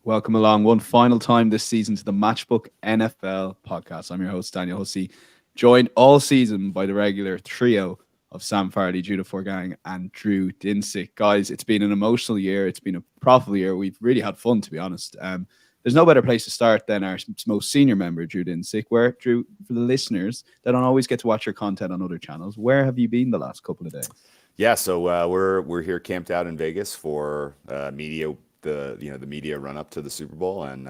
Welcome along one final time this season to the Matchbook NFL podcast. I'm your host, Daniel Hussey, joined all season by the regular trio of Sam Farley, Judah Fortgang, and Drew Dinsick. Guys, it's been an emotional year. It's been a profitable year. We've really had fun, to be honest. There's no better place to start than our most senior member, Drew Dinsick, where, Drew, for the listeners that don't always get to watch your content on other channels, where have you been the last couple of days? Yeah, so we're here camped out in Vegas for the media run up to the Super Bowl, and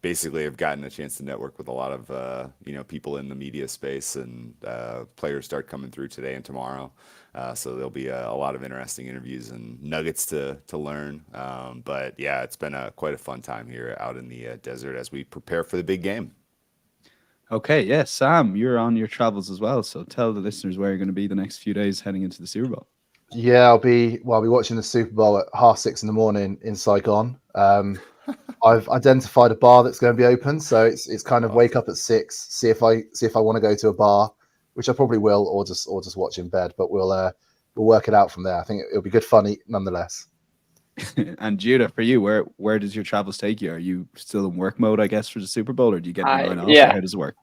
basically I've gotten a chance to network with a lot of people in the media space, and players start coming through today and tomorrow. So there'll be a lot of interesting interviews and nuggets to learn. But yeah, it's been quite a fun time here out in the desert as we prepare for the big game. Okay, yeah, Sam, you're on your travels as well, so tell the listeners where you're going to be the next few days heading into the Super Bowl. Yeah, I'll be watching the Super Bowl at 6:30 in the morning in Saigon. I've identified a bar that's going to be open, so it's kind of wake up at 6, see if I want to go to a bar, which I probably will, or just watch in bed. But we'll work it out from there. I think it'll be good fun nonetheless. And Judah, for you, where does your travels take you? Are you still in work mode, I guess, for the Super Bowl, or do you get the line off? Yeah, how does it work?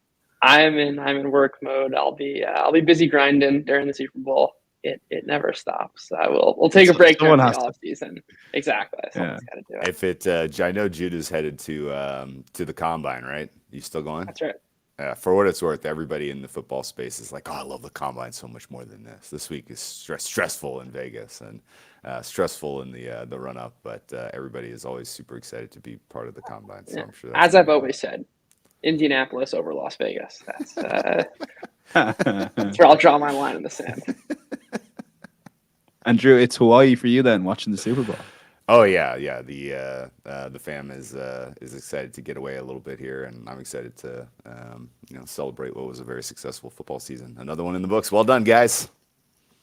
I'm in work mode. I'll be busy grinding during the Super Bowl. It never stops. We'll take a break during the off season. Exactly. Someone's got to do it. If it, I know Judah's headed to the combine, right? You still going? That's right. For what it's worth, everybody in the football space is like, "Oh, I love the combine so much more than this." This week is stressful in Vegas and stressful in the run up, but everybody is always super excited to be part of the combine. So I'm sure. As I've always said, Indianapolis over Las Vegas. That's where I'll draw my line in the sand. And Drew, it's Hawaii for you then, watching the Super Bowl. Oh yeah. The fam is excited to get away a little bit here, and I'm excited to celebrate what was a very successful football season. Another one in the books. Well done, guys.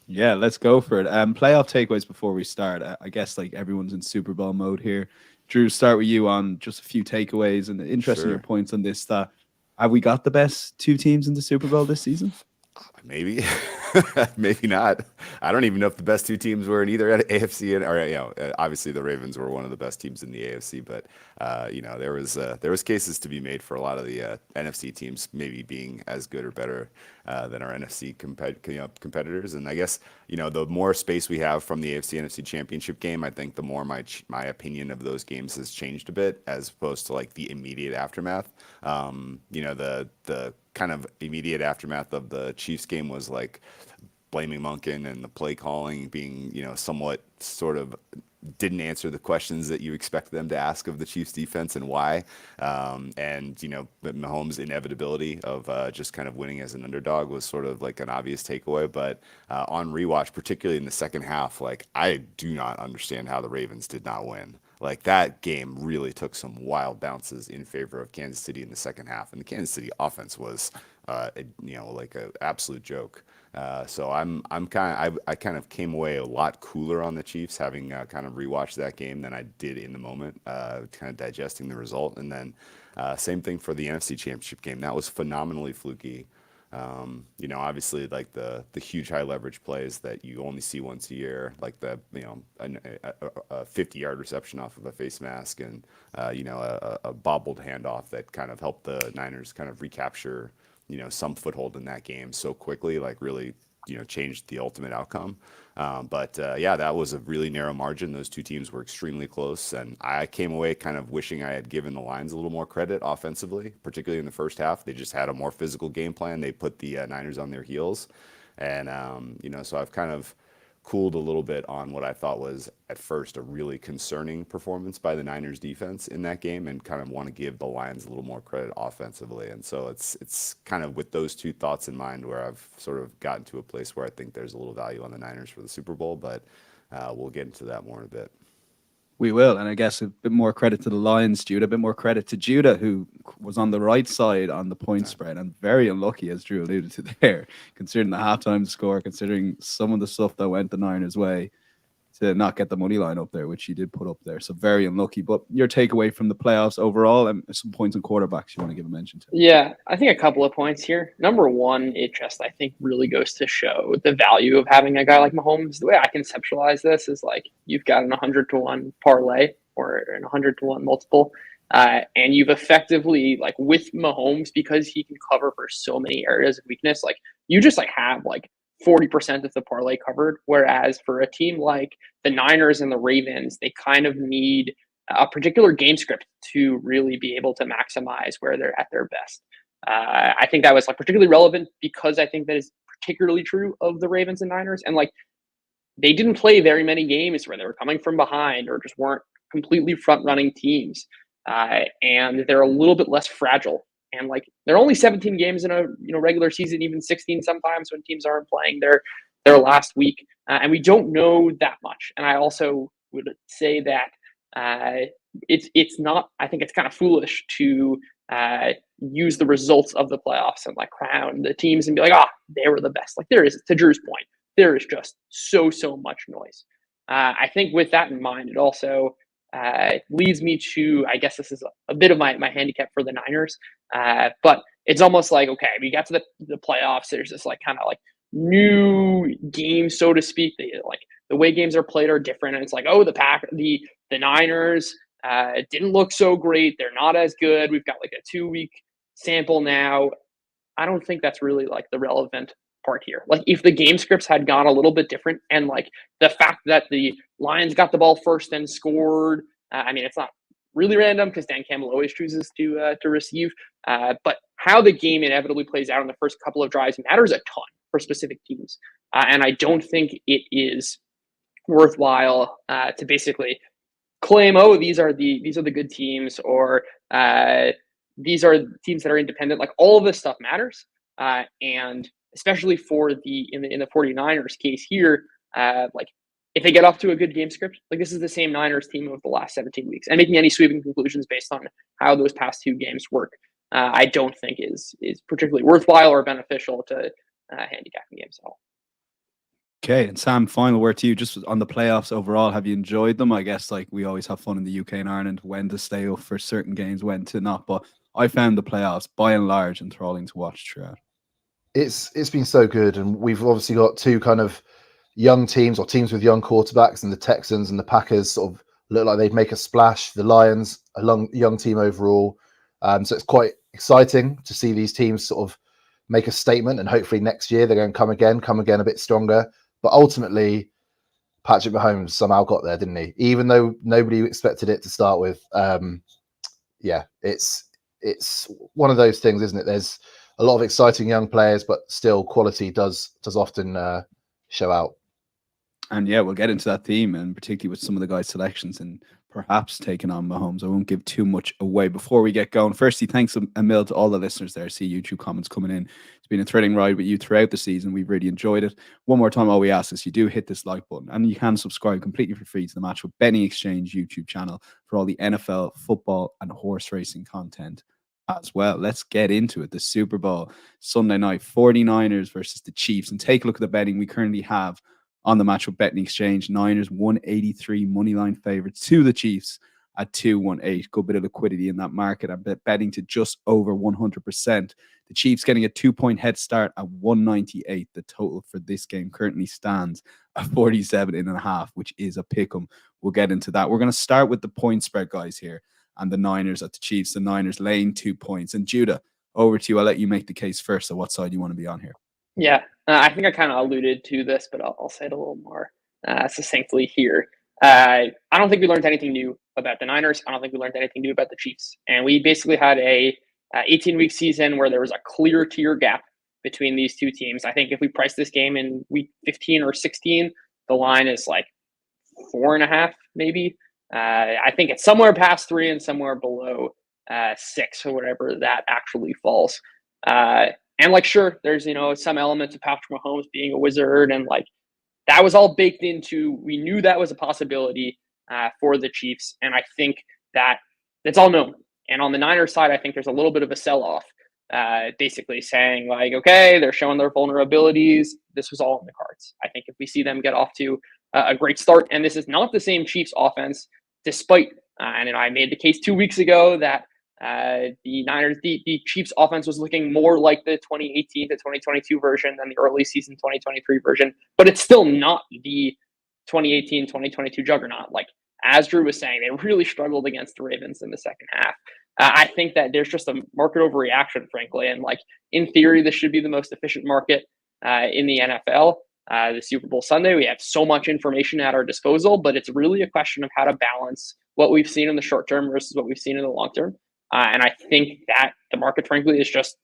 Yeah, let's go for it. Playoff takeaways before we start. I guess like everyone's in Super Bowl mode here. Drew, start with you on just a few takeaways and interesting your points on this. Have we got the best two teams in the Super Bowl this season? Maybe, maybe not. I don't even know if the best two teams were in either AFC or obviously the Ravens were one of the best teams in the AFC, but there was cases to be made for a lot of the NFC teams maybe being as good or better than our NFC competitors. And I guess the more space we have from the AFC NFC Championship game, I think the more my opinion of those games has changed a bit as opposed to like the immediate aftermath. The kind of immediate aftermath of the Chiefs game was like blaming Monken and the play calling being, somewhat sort of didn't answer the questions that you expect them to ask of the Chiefs defense and why. But Mahomes' inevitability of just kind of winning as an underdog was sort of like an obvious takeaway. But on rewatch, particularly in the second half, like I do not understand how the Ravens did not win. Like that game really took some wild bounces in favor of Kansas City in the second half, and the Kansas City offense was, like an absolute joke. So I kind of came away a lot cooler on the Chiefs, having kind of rewatched that game than I did in the moment, kind of digesting the result. And then same thing for the NFC Championship game. That was phenomenally fluky. Obviously like the huge high leverage plays that you only see once a year, like a 50-yard reception off of a face mask and, a bobbled handoff that kind of helped the Niners kind of recapture, some foothold in that game so quickly, like really, changed the ultimate outcome. That was a really narrow margin. Those two teams were extremely close, and I came away kind of wishing I had given the Lions a little more credit offensively, particularly in the first half. They just had a more physical game plan. They put the Niners on their heels, and so I've kind of cooled a little bit on what I thought was at first a really concerning performance by the Niners defense in that game, and kind of want to give the Lions a little more credit offensively. And so it's kind of with those two thoughts in mind where I've sort of gotten to a place where I think there's a little value on the Niners for the Super Bowl, but we'll get into that more in a bit. We will, and I guess a bit more credit to the Lions, Judah, a bit more credit to Judah, who was on the right side on the point spread, and very unlucky, as Drew alluded to there, considering the halftime score, considering some of the stuff that went the Niners' way, to not get the money line up there, which he did put up there. So very unlucky. But your takeaway from the playoffs overall, and some points on quarterbacks you want to give a mention to. Yeah, I think a couple of points here. Number one, it just, I think, really goes to show the value of having a guy like Mahomes. The way I conceptualize this is like you've got an 100-to-1 parlay or an 100-to-1 multiple. And you've effectively, like, with Mahomes, because he can cover for so many areas of weakness, like, you just like have like 40% of the parlay covered. Whereas for a team like the Niners and the Ravens, they kind of need a particular game script to really be able to maximize where they're at their best. I think that was like particularly relevant because I think that is particularly true of the Ravens and Niners. And like, they didn't play very many games where they were coming from behind or just weren't completely front running teams. And they're a little bit less fragile. And like, there are only 17 games in a regular season, even 16 sometimes when teams aren't playing their last week, and we don't know that much. And I also would say that it's not. I think it's kind of foolish to use the results of the playoffs and like crown the teams and be like, they were the best. Like, there is, to Drew's point, there is just so much noise. I think with that in mind, it also leads me to, I guess this is a bit of my handicap for the Niners, but it's almost like, okay, we got to the playoffs. There's this like kind of like new game, so to speak. Like the way games are played are different, and it's like, the Niners didn't look so great. They're not as good. We've got like a 2-week sample now. I don't think that's really like the relevant part here. Like, if the game scripts had gone a little bit different, and like the fact that the Lions got the ball first and scored, I mean, it's not really random because Dan Campbell always chooses to receive, but how the game inevitably plays out in the first couple of drives matters a ton for specific teams, and I don't think it is worthwhile to basically claim, these are the good teams, or these are teams that are independent. Like, all of this stuff matters, and especially for in the 49ers case here, like, if they get off to a good game script, like, this is the same Niners team of the last 17 weeks, and making any sweeping conclusions based on how those past 2 games work, I don't think is particularly worthwhile or beneficial to handicapping games at all. Okay, and Sam, final word to you, just on the playoffs overall. Have you enjoyed them? I guess like we always have fun in the UK and Ireland, when to stay up for certain games, when to not. But I found the playoffs by and large enthralling to watch throughout. It's been so good, and we've obviously got 2 kind of young teams, or teams with young quarterbacks, and the Texans and the Packers sort of look like they'd make a splash. The Lions, a young team overall. So it's quite exciting to see these teams sort of make a statement, and hopefully next year they're going to come again a bit stronger. But ultimately, Patrick Mahomes somehow got there, didn't he? Even though nobody expected it to start with. It's one of those things, isn't it? There's a lot of exciting young players, but still quality does often show out. And yeah, we'll get into that theme, and particularly with some of the guys' selections and perhaps taking on Mahomes. I won't give too much away before we get going. Firstly, thanks a mil to all the listeners there. I see YouTube comments coming in. It's been a thrilling ride with you throughout the season. We've really enjoyed it. One more time, all we ask is you do hit this like button, and you can subscribe completely for free to the Match with Betting Exchange YouTube channel for all the NFL, football, and horse racing content as well. Let's get into it. The Super Bowl Sunday night, 49ers versus the Chiefs. And take a look at the betting we currently have on the Match with Betting Exchange. Niners 183 moneyline favorites to the Chiefs at 218. Good bit of liquidity in that market. I'm betting to just over 100%. The Chiefs getting a 2-point head start at 198. The total for this game currently stands at 47.5, which is a pick 'em. We'll get into that. We're going to start with the point spread, guys, here, and the Niners at the Chiefs. The Niners laying 2 points. And Judah, over to you. I'll let you make the case first. So what side you want to be on here? Yeah, I think I kind of alluded to this, but I'll say it a little more succinctly here. I don't think we learned anything new about the Niners. I don't think we learned anything new about the Chiefs. And we basically had a 18-week season where there was a clear tier gap between these two teams. I think if we price this game in week 15 or 16, the line is like 4.5, maybe. I think it's somewhere past 3 and somewhere below 6, or whatever that actually falls. And like, sure, there's, some elements of Patrick Mahomes being a wizard, and like that was all baked into, we knew that was a possibility for the Chiefs. And I think that's all known. And on the Niners side, I think there's a little bit of a sell-off, basically saying like, okay, they're showing their vulnerabilities. This was all in the cards. I think if we see them get off to a great start, and this is not the same Chiefs offense, despite, and I made the case 2 weeks ago that the Niners, the Chiefs offense was looking more like the 2018 to 2022 version than the early season 2023 version, but it's still not the 2018-2022 juggernaut. Like, as Drew was saying, they really struggled against the Ravens in the second half. I think that there's just a market overreaction, frankly. And like in theory, this should be the most efficient market in the NFL. The Super Bowl Sunday, we have so much information at our disposal, but it's really a question of how to balance what we've seen in the short term versus what we've seen in the long term. And I think that the market, frankly, is just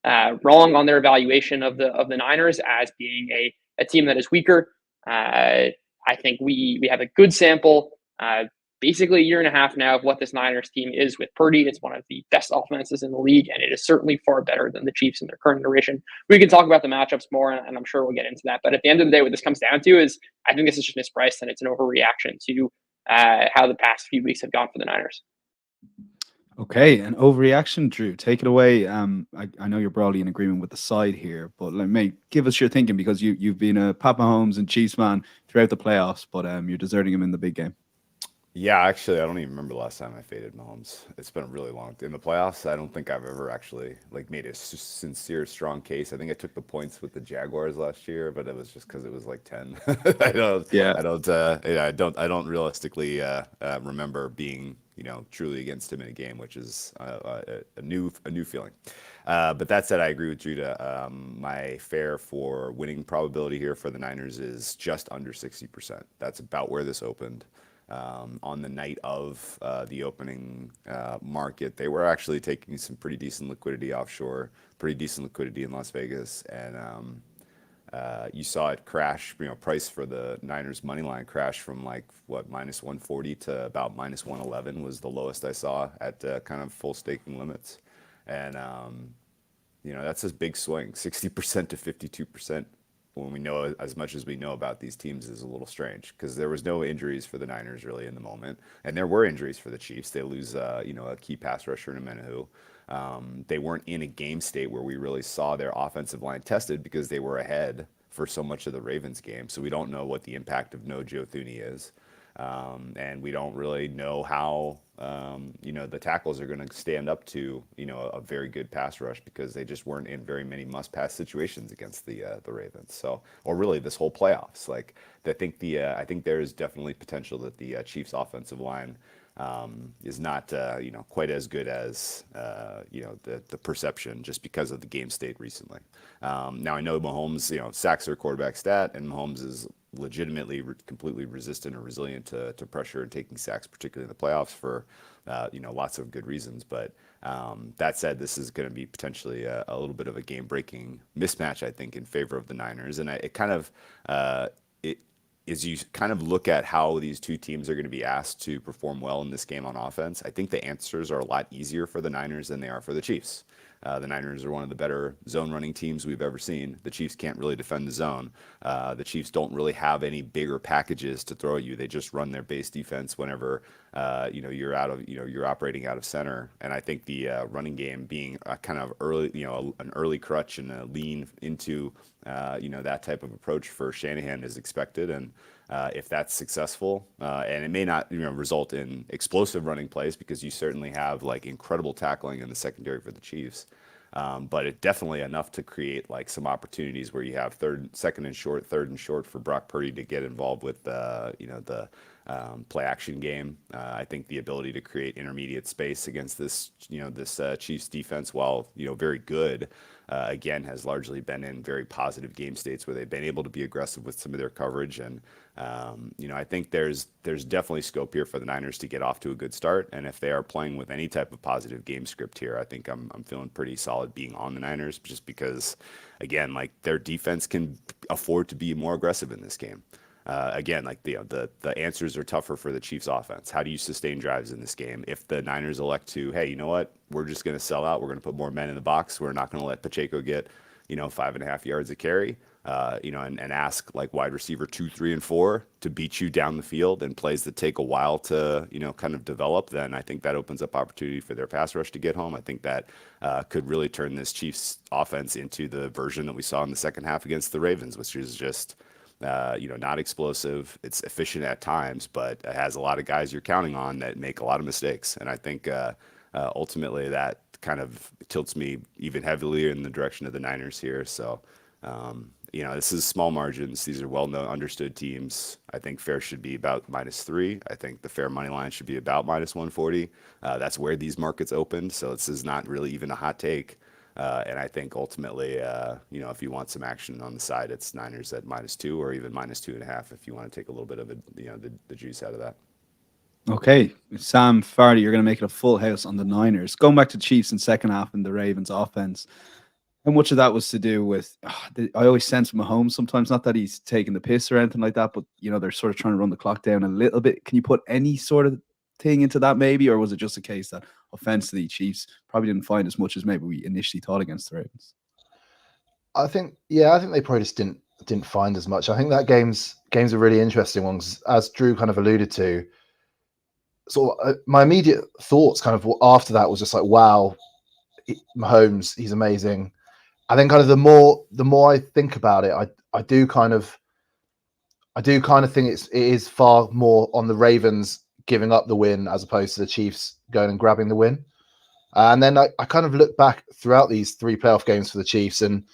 wrong on their evaluation of the Niners as being a team that is weaker. I think we have a good sample. Basically a year and a half now of what this Niners team is with Purdy. It's one of the best offenses in the league, and it is certainly far better than the Chiefs in their current iteration. We can talk about the matchups more, and I'm sure we'll get into that. But at the end of the day, what this comes down to is I think this is just mispriced, and it's an overreaction to how the past few weeks have gone for the Niners. Okay, an overreaction, Drew. Take it away. I know you're broadly in agreement with the side here, but give us your thinking, because you've been a Pat Mahomes and Chiefs man throughout the playoffs, but you're deserting him in the big game. Yeah, actually, I don't even remember the last time I faded Mahomes. It's been a really long in the playoffs. I don't think I've ever actually made a sincere, strong case. I think I took the points with the Jaguars last year, but it was just because it was like 10. I don't realistically remember being truly against him in a game, which is a new feeling. But that said, I agree with Judah. My fair for winning probability here for the Niners is just under 60%. That's about where this opened. On the night of the opening market, they were actually taking some pretty decent liquidity offshore, pretty decent liquidity in Las Vegas, and you saw it crash. Price for the Niners money line crash from minus 140 to about minus 111 was the lowest I saw at kind of full staking limits, and that's a big swing, 60% to 52%. When we know as much as we know about these teams is a little strange, because there was no injuries for the Niners really in the moment, and there were injuries for the Chiefs. They lose a key pass rusher in Menahu. They weren't in a game state where we really saw their offensive line tested, because they were ahead for so much of the Ravens game. So we don't know what the impact of no Joe Thuney is, and we don't really know how the tackles are going to stand up to a very good pass rush, because they just weren't in very many must-pass situations against the Ravens. So, or really this whole playoffs. I think there is definitely potential that the Chiefs' offensive line is not quite as good as the perception, just because of the game state recently. Now I know Mahomes, sacks are a quarterback stat, and Mahomes is legitimately completely resistant or resilient to pressure and taking sacks, particularly in the playoffs, for lots of good reasons. But that said, this is going to be potentially a little bit of a game-breaking mismatch, I think, in favor of the Niners. And as you kind of look at how these two teams are going to be asked to perform well in this game on offense, I think the answers are a lot easier for the Niners than they are for the Chiefs. The Niners are one of the better zone running teams we've ever seen. The Chiefs can't really defend the zone. The Chiefs don't really have any bigger packages to throw at you. They just run their base defense whenever you're operating out of center. And I think the running game being a kind of an early crutch and a lean into that type of approach for Shanahan is expected. And if that's successful, and it may not result in explosive running plays, because you certainly have incredible tackling in the secondary for the Chiefs, but it definitely enough to create some opportunities where you have third and short for Brock Purdy to get involved with the play action game. I think the ability to create intermediate space against this Chiefs defense, while very good, again, has largely been in very positive game states where they've been able to be aggressive with some of their coverage. And I think there's definitely scope here for the Niners to get off to a good start. And if they are playing with any type of positive game script here, I think I'm feeling pretty solid being on the Niners, just because, again, their defense can afford to be more aggressive in this game. Again, the answers are tougher for the Chiefs offense. How do you sustain drives in this game if the Niners elect to, hey, you know what, we're just going to sell out, we're going to put more men in the box, we're not going to let Pacheco get 5.5 yards a carry, and ask wide receiver 2, 3, and 4 to beat you down the field in plays that take a while to kind of develop, then I think that opens up opportunity for their pass rush to get home. I think that could really turn this Chiefs offense into the version that we saw in the second half against the Ravens, which is just not explosive. It's efficient at times, but it has a lot of guys you're counting on that make a lot of mistakes. And I think ultimately that kind of tilts me even heavier in the direction of the Niners here. So this is small margins. These are well-known, understood teams. I think fair should be about -3. I think the fair money line should be about -140. That's where these markets opened, so this is not really even a hot take. And I think ultimately, if you want some action on the side, it's Niners at -2 or even -2.5 if you want to take a little bit of the juice out of that. Okay, Sam Farley, you're going to make it a full house on the Niners. Going back to Chiefs in second half and the Ravens offense, how much of that was to do with, I always sense Mahomes sometimes, not that he's taking the piss or anything like that, but, they're sort of trying to run the clock down a little bit. Can you put any sort of thing into that maybe, or was it just a case that offensively Chiefs probably didn't find as much as maybe we initially thought against the Ravens? I think they probably just didn't find as much. I think that game's a really interesting one, as Drew kind of alluded to. So my immediate thoughts kind of after that was just like, wow, Mahomes, he's amazing. And then kind of the more I think about it, I do kind of think it is far more on the Ravens giving up the win as opposed to the Chiefs going and grabbing the win. And then I kind of look back throughout these 3 playoff games for the Chiefs, and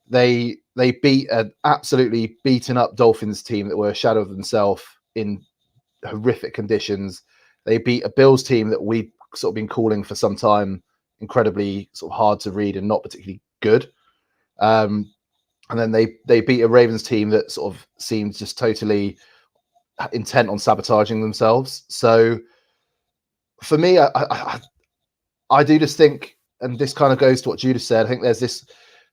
they beat an absolutely beaten up Dolphins team that were a shadow of themselves in horrific conditions. They beat a Bills team that we'd sort of been calling for some time incredibly sort of hard to read and not particularly good. And then they beat a Ravens team that sort of seemed just totally intent on sabotaging themselves. So for me, I do just think, and this kind of goes to what Judah said, I think there's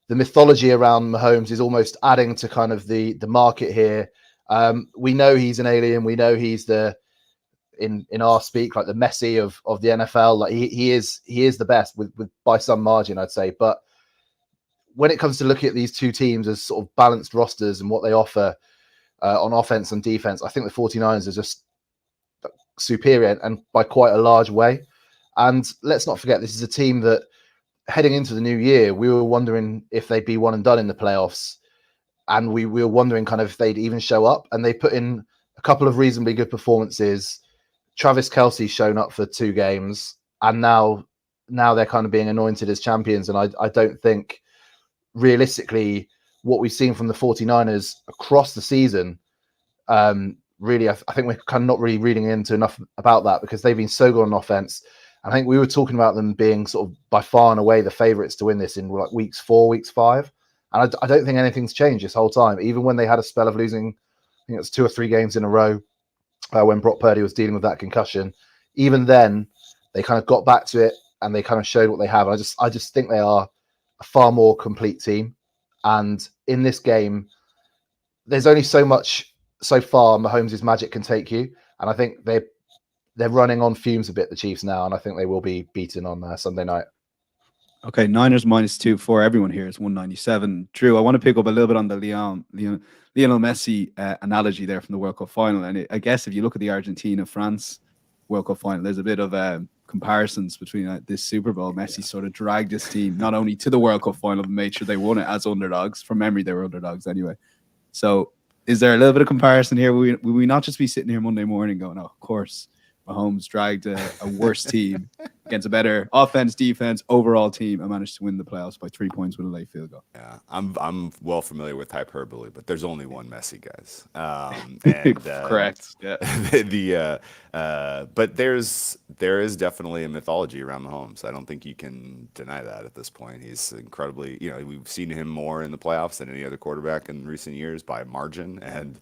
the mythology around Mahomes is almost adding to kind of the market here. We know he's an alien. We know he's in our speak, like the Messi of the NFL. Like he is the best with by some margin, I'd say. But when it comes to looking at these two teams as sort of balanced rosters and what they offer on offense and defense, I think the 49ers are just superior and by quite a large way. And let's not forget, this is a team that heading into the new year, we were wondering if they'd be one and done in the playoffs. And we were wondering kind of if they'd even show up. And they put in a couple of reasonably good performances. Travis Kelce's shown up for 2 games, and now they're kind of being anointed as champions. And I don't think realistically what we've seen from the 49ers across the season, really, I think we're kind of not really reading into enough about that because they've been so good on offense. I think we were talking about them being sort of by far and away the favorites to win this in like weeks 4, weeks 5. And I don't think anything's changed this whole time. Even when they had a spell of losing, I think it was 2 or 3 games in a row when Brock Purdy was dealing with that concussion. Even then, they kind of got back to it and they kind of showed what they have. I just think they are a far more complete team. And in this game, there's only so far Mahomes' magic can take you. And I think they're running on fumes a bit, the Chiefs now, and I think they will be beaten on Sunday night. Okay, Niners -2 for everyone here is 197. Drew, I want to pick up a little bit on the Lionel Messi analogy there from the World Cup final. And I guess if you look at the Argentina-France World Cup final, there's a bit of comparisons between this Super Bowl. Messi sort of dragged his team not only to the World Cup final, but made sure they won it as underdogs. From memory, they were underdogs anyway. So is there a little bit of comparison here? Will we not just be sitting here Monday morning going, oh, of course, Mahomes dragged a worse team against a better offense, defense, overall team, and managed to win the playoffs by 3 points with a late field goal. Yeah, I'm well familiar with hyperbole, but there's only one Messi, guys. Correct. Yeah. But there is definitely a mythology around Mahomes. I don't think you can deny that at this point. He's incredibly, we've seen him more in the playoffs than any other quarterback in recent years by margin, and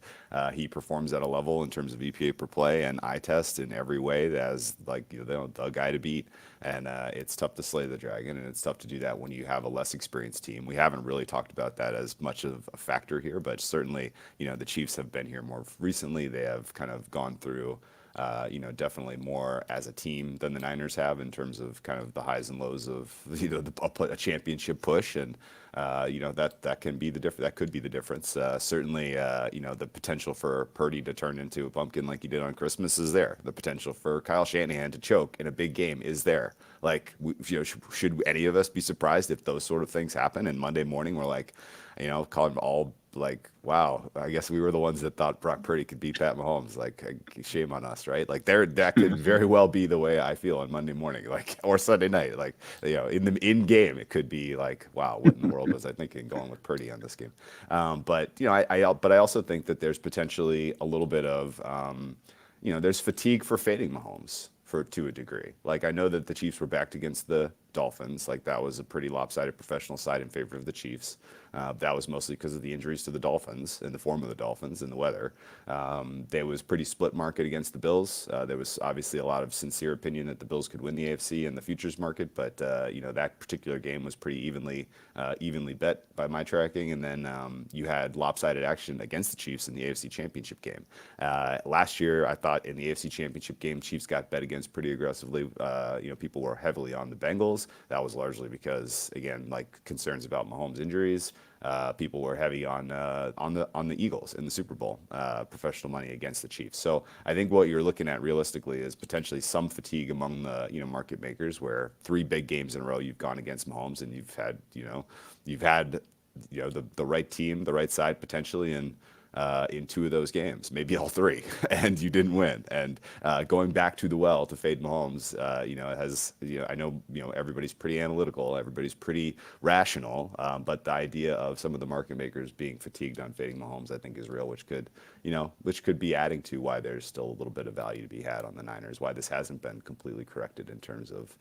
he performs at a level in terms of EPA per play and eye test in every way that's like the guy to beat. And it's tough to slay the dragon, and it's tough to do that when you have a less experienced team. We haven't really talked about that as much of a factor here, but certainly, the Chiefs have been here more recently. They have kind of gone through, definitely more as a team than the Niners have in terms of kind of the highs and lows of a championship push, and that can be the difference. That could be the difference. Certainly, the potential for Purdy to turn into a pumpkin like he did on Christmas is there. The potential for Kyle Shanahan to choke in a big game is there. Like, should any of us be surprised if those sort of things happen? And Monday morning, we're like, calling all like, wow, I guess we were the ones that thought Brock Purdy could beat Pat Mahomes. Like, shame on us, right? Like, that could very well be the way I feel on Monday morning, like, or Sunday night. Like, in game, it could be like, wow, what in the world was I thinking going with Purdy on this game? But I also think that there's potentially a little bit of, there's fatigue for fading Mahomes to a degree. Like, I know that the Chiefs were backed against the Dolphins. Like, that was a pretty lopsided professional side in favor of the Chiefs. That was mostly because of the injuries to the Dolphins, in the form of the Dolphins and the weather. There was pretty split market against the Bills. There was obviously a lot of sincere opinion that the Bills could win the AFC in the futures market, but that particular game was pretty evenly bet by my tracking. And then you had lopsided action against the Chiefs in the AFC Championship game. Last year, I thought in the AFC Championship game, Chiefs got bet against pretty aggressively. People were heavily on the Bengals. That was largely because, again, like, concerns about Mahomes' injuries. People were heavy on the Eagles in the Super Bowl, professional money against the Chiefs. So I think what you're looking at realistically is potentially some fatigue among the market makers, where 3 big games in a row you've gone against Mahomes, and you've had the right team, the right side potentially, and in 2 of those games, maybe all 3, and you didn't win. And going back to the well to fade Mahomes, I know everybody's pretty analytical, everybody's pretty rational, but the idea of some of the market makers being fatigued on fading Mahomes, I think, is real, which could be adding to why there's still a little bit of value to be had on the Niners, why this hasn't been completely corrected in terms of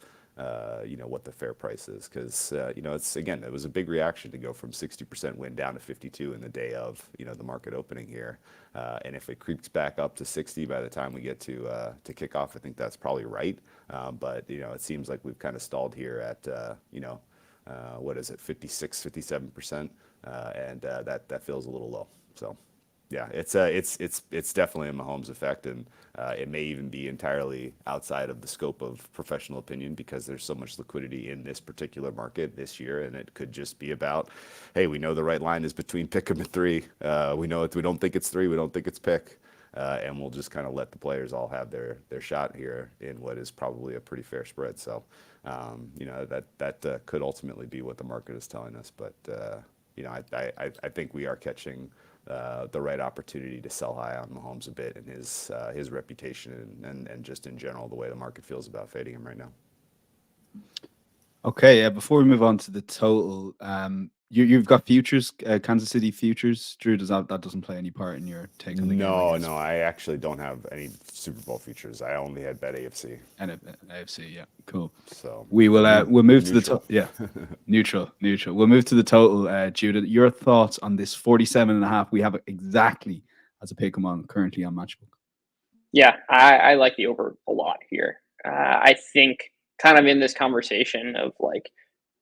what the fair price is, because it was a big reaction to go from 60% win down to 52 in the day of the market opening here, and if it creeps back up to 60 by the time we get to kickoff, I think that's probably right. But it seems like we've kind of stalled here at 56, 57%, and that feels a little low. So. Yeah, it's definitely a Mahomes effect, and it may even be entirely outside of the scope of professional opinion, because there's so much liquidity in this particular market this year, and it could just be about, hey, we know the right line is between pick 'em and 3. We know it. We don't think it's 3. We don't think it's pick, and we'll just kind of let the players all have their shot here in what is probably a pretty fair spread. So, that could ultimately be what the market is telling us, but I think we are catching the right opportunity to sell high on Mahomes a bit, and his reputation and just in general the way the market feels about fading him right now. Okay, before we move on to the total, you've got futures, Kansas City futures. Drew, that doesn't play any part in your take on the game? No, I actually don't have any Super Bowl futures. I only had bet AFC. And AFC, yeah, cool. So we'll move to the total. Yeah, neutral. We'll move to the total. Judith, your thoughts on this 47.5? We have it exactly as a pick 'em on currently on Matchbook. Yeah, I like the over a lot here. I think kind of in this conversation of like,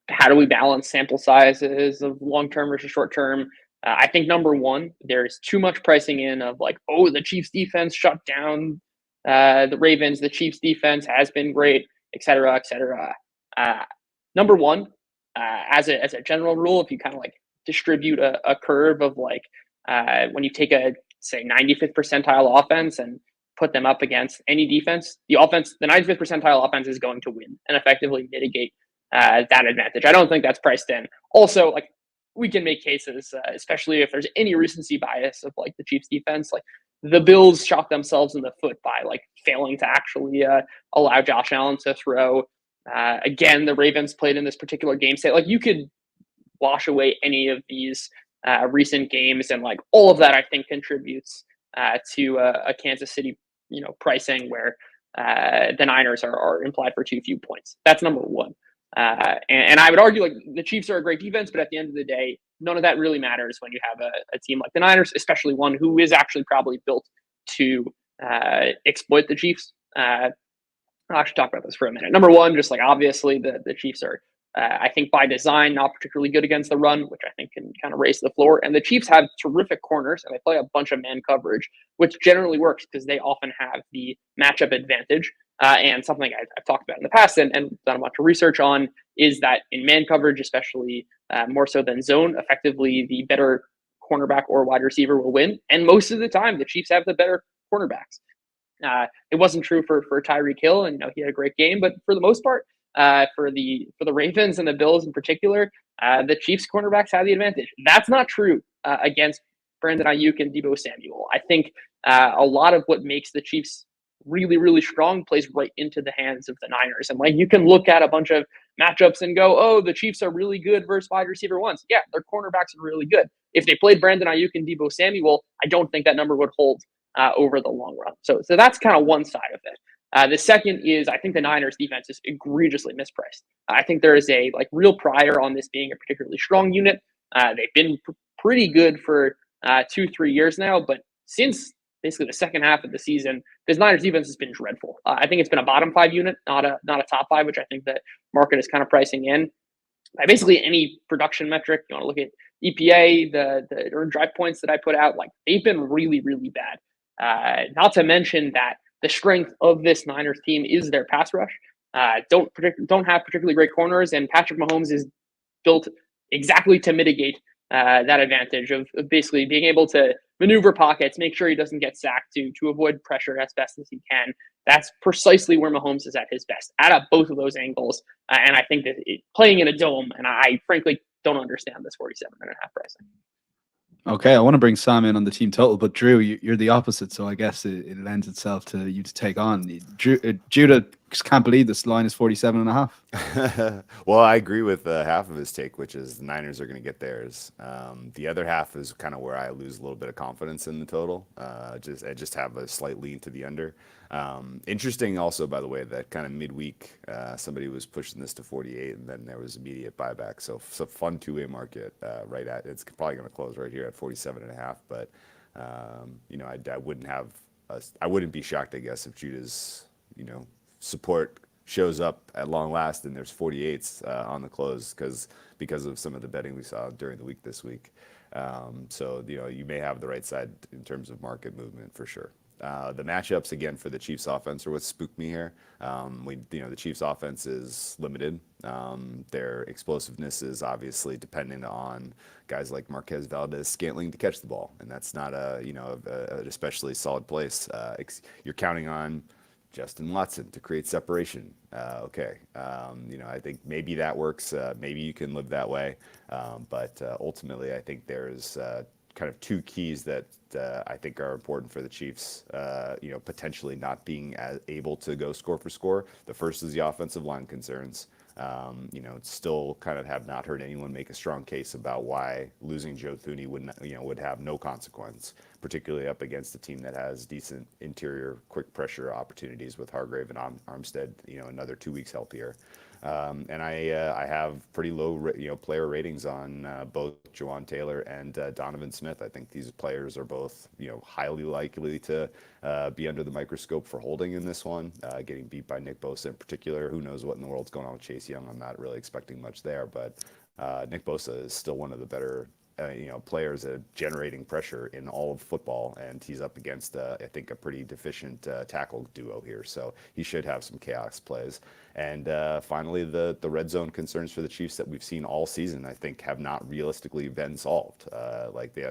how do we balance sample sizes of long-term versus short-term? I think number one, there's too much pricing in of like, oh, the Chiefs defense shut down the Ravens. The Chiefs defense has been great, et cetera, et cetera. Number one, as a general rule, if you kind of like distribute a curve of like when you take a say 95th percentile offense and put them up against any defense, the 95th percentile offense is going to win and effectively mitigate that advantage. I don't think that's priced in. Also, like, we can make cases, especially if there's any recency bias of like the Chiefs defense, like the Bills shot themselves in the foot by like failing to actually allow Josh Allen to throw. Again, the Ravens played in this particular game state. Like, you could wash away any of these recent games, and like all of that, I think, contributes to a Kansas City, pricing where the Niners are implied for too few points. That's number one. And I would argue like the Chiefs are a great defense, but at the end of the day, none of that really matters when you have a team like the Niners, especially one who is actually probably built to exploit the Chiefs. I should talk about this for a minute. Number one, just like obviously the Chiefs are, I think by design, not particularly good against the run, which I think can kind of raise the floor. And the Chiefs have terrific corners, and they play a bunch of man coverage, which generally works because they often have the matchup advantage. And something I've talked about in the past and done a bunch of research on is that in man coverage, especially more so than zone, effectively the better cornerback or wide receiver will win. And most of the time, the Chiefs have the better cornerbacks. It wasn't true for Tyreek Hill, and he had a great game, but for the most part, for the Ravens and the Bills in particular, the Chiefs cornerbacks have the advantage. That's not true against Brandon Ayuk and Deebo Samuel. I think a lot of what makes the Chiefs really, really strong plays right into the hands of the Niners. And like, you can look at a bunch of matchups and go, oh, the Chiefs are really good versus wide receiver ones. Yeah, their cornerbacks are really good. If they played Brandon Ayuk and Deebo Samuel, I don't think that number would hold over the long run. So that's kind of one side of it. The second is, I think the Niners defense is egregiously mispriced. I think there is a real prior on this being a particularly strong unit. They've been pretty good for 2-3 years now, but since basically the second half of the season, this Niners defense has been dreadful. I think it's been a bottom 5 unit, not a top 5, which I think that market is kind of pricing in. By basically any production metric, you want to look at EPA, the earned drive points that I put out, they've been really, really bad. Not to mention that the strength of this Niners team is their pass rush. Don't have particularly great corners, and Patrick Mahomes is built exactly to mitigate that advantage of basically being able to maneuver pockets, make sure he doesn't get sacked to avoid pressure as best as he can. That's precisely where Mahomes is at his best, at both of those angles. And I think that playing in a dome, and I frankly don't understand this 47.5 pricing. Okay, I want to bring Sam in on the team total, but Drew, you're the opposite, so I guess it lends itself to you to take on. Judah just can't believe this line is 47.5. Well, I agree with half of his take, which is the Niners are going to get theirs. The other half is kind of where I lose a little bit of confidence in the total. I just have a slight lean to the under. Interesting also, by the way, that kind of midweek somebody was pushing this to 48, and then there was immediate buyback. So it's a fun two-way market right at, it's probably going to close right here at 47.5. But I wouldn't be shocked, I guess, if Judah's support shows up at long last and there's 48s on the close because of some of the betting we saw during the week this week. So you may have the right side in terms of market movement for sure. The matchups again for the Chiefs offense are what spooked me here. The Chiefs offense is limited. Their explosiveness is obviously dependent on guys like Marquez Valdez-Scantling to catch the ball, and that's not an especially solid place. You're counting on Justin Watson to create separation. I think maybe that works. Maybe you can live that way. But ultimately, I think there's kind of two keys that I think are important for the Chiefs, potentially not being able to go score for score. The first is the offensive line concerns. Still kind of have not heard anyone make a strong case about why losing Joe Thuney would have no consequence, particularly up against a team that has decent interior quick pressure opportunities with Hargrave and Armstead, another 2 weeks healthier. And I have pretty low, player ratings on both Jawan Taylor and Donovan Smith. I think these players are both, highly likely to be under the microscope for holding in this one. Getting beat by Nick Bosa in particular. Who knows what in the world's going on with Chase Young? I'm not really expecting much there, but Nick Bosa is still one of the better players at generating pressure in all of football, and he's up against, I think, a pretty deficient tackle duo here, so he should have some chaos plays. And finally, the red zone concerns for the Chiefs that we've seen all season, I think, have not realistically been solved.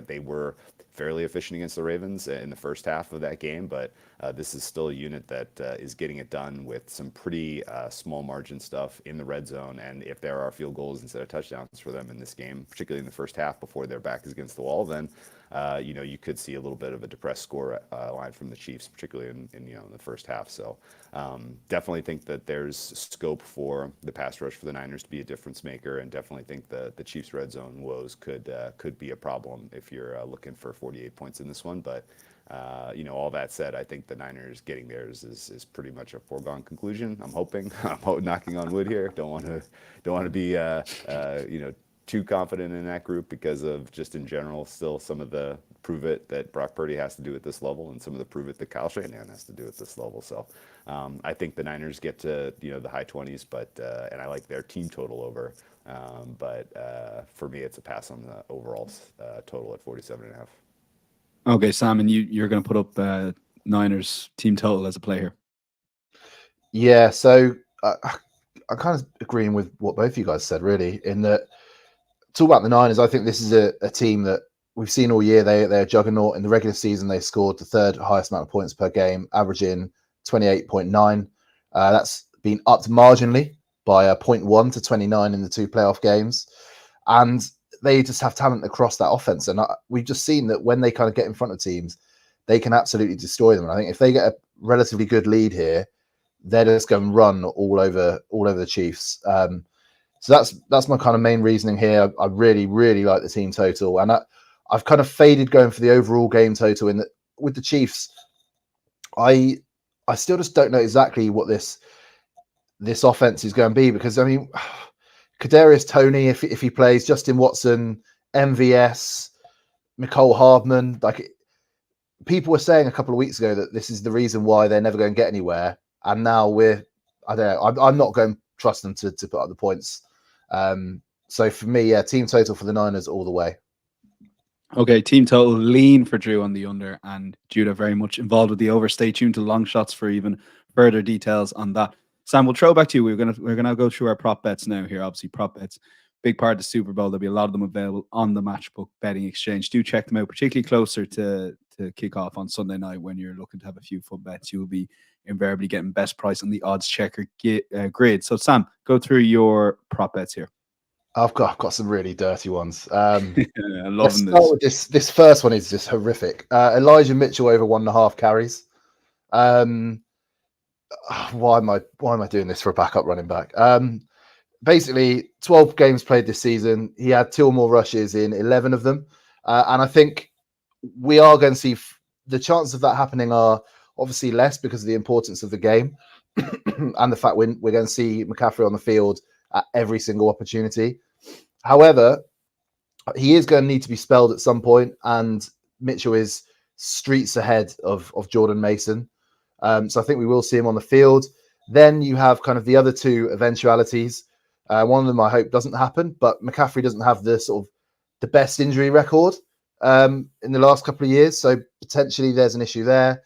They were fairly efficient against the Ravens in the first half of that game, but this is still a unit that is getting it done with some pretty small margin stuff in the red zone. And if there are field goals instead of touchdowns for them in this game, particularly in the first half before their back is against the wall, then you could see a little bit of a depressed score line from the Chiefs, particularly in the first half. So definitely think that there's scope for the pass rush for the Niners to be a difference maker, and definitely think the Chiefs red zone woes could be a problem if you're looking for 48 points in this one. But all that said, I think the Niners getting theirs is pretty much a foregone conclusion. I'm hoping. I'm knocking on wood here. Don't want to be too confident in that group because of just in general still some of the prove it that Brock Purdy has to do at this level, and some of the prove it that Kyle Shanahan has to do at this level. So I think the Niners get to the high 20s, but and I like their team total over. But for me, it's a pass on the overall total at 47.5. Okay, Sam, and you're going to put up Niners team total as a play here. Yeah, so I'm kind of agreeing with what both of you guys said, really, in that talk about the Niners. I think this is a team that we've seen all year. They're a juggernaut. In the regular season, they scored the third highest amount of points per game, averaging 28.9. That's been upped marginally by 0.1 to 29 in the two playoff games. and they just have talent across that offense. And we've just seen that when they kind of get in front of teams, they can absolutely destroy them. And I think if they get a relatively good lead here, they're just going to run all over the Chiefs. So that's my kind of main reasoning here. I really, really like the team total, and I've kind of faded going for the overall game total. In that with the Chiefs, I still just don't know exactly what this offense is going to be, because I mean, Kadarius Toney, if he plays, Justin Watson, MVS, Mecole Hardman, like people were saying a couple of weeks ago that this is the reason why they're never going to get anywhere, and now I don't know. I'm not going to trust them to put up the points. So for me, yeah, team total for the Niners all the way. Okay, team total lean for Drew on the under, and Judah very much involved with the over. Stay tuned to long shots for even further details on that. Sam, we'll throw back to you. We're gonna go through our prop bets now here. Obviously, prop bets, big part of the Super Bowl. There'll be a lot of them available on the Matchbook betting exchange. Do check them out, particularly closer to kick off on Sunday night when you're looking to have a few fun bets. You will be invariably getting best price on the odds checker grid. So Sam, go through your prop bets here. I've got some really dirty ones. I'm loving this. This first one is just horrific. Elijah Mitchell over 1.5 carries. Why am I doing this for a backup running back? Basically, 12 games played this season. He had 2 or more rushes in 11 of them, and I think we are going to see the chances of that happening are obviously less because of the importance of the game and the fact we're going to see McCaffrey on the field at every single opportunity. However, he is going to need to be spelled at some point, and Mitchell is streets ahead of Jordan Mason. So I think we will see him on the field. Then you have kind of the other two eventualities. One of them I hope doesn't happen, but McCaffrey doesn't have the sort of the best injury record in the last couple of years. So potentially there's an issue there.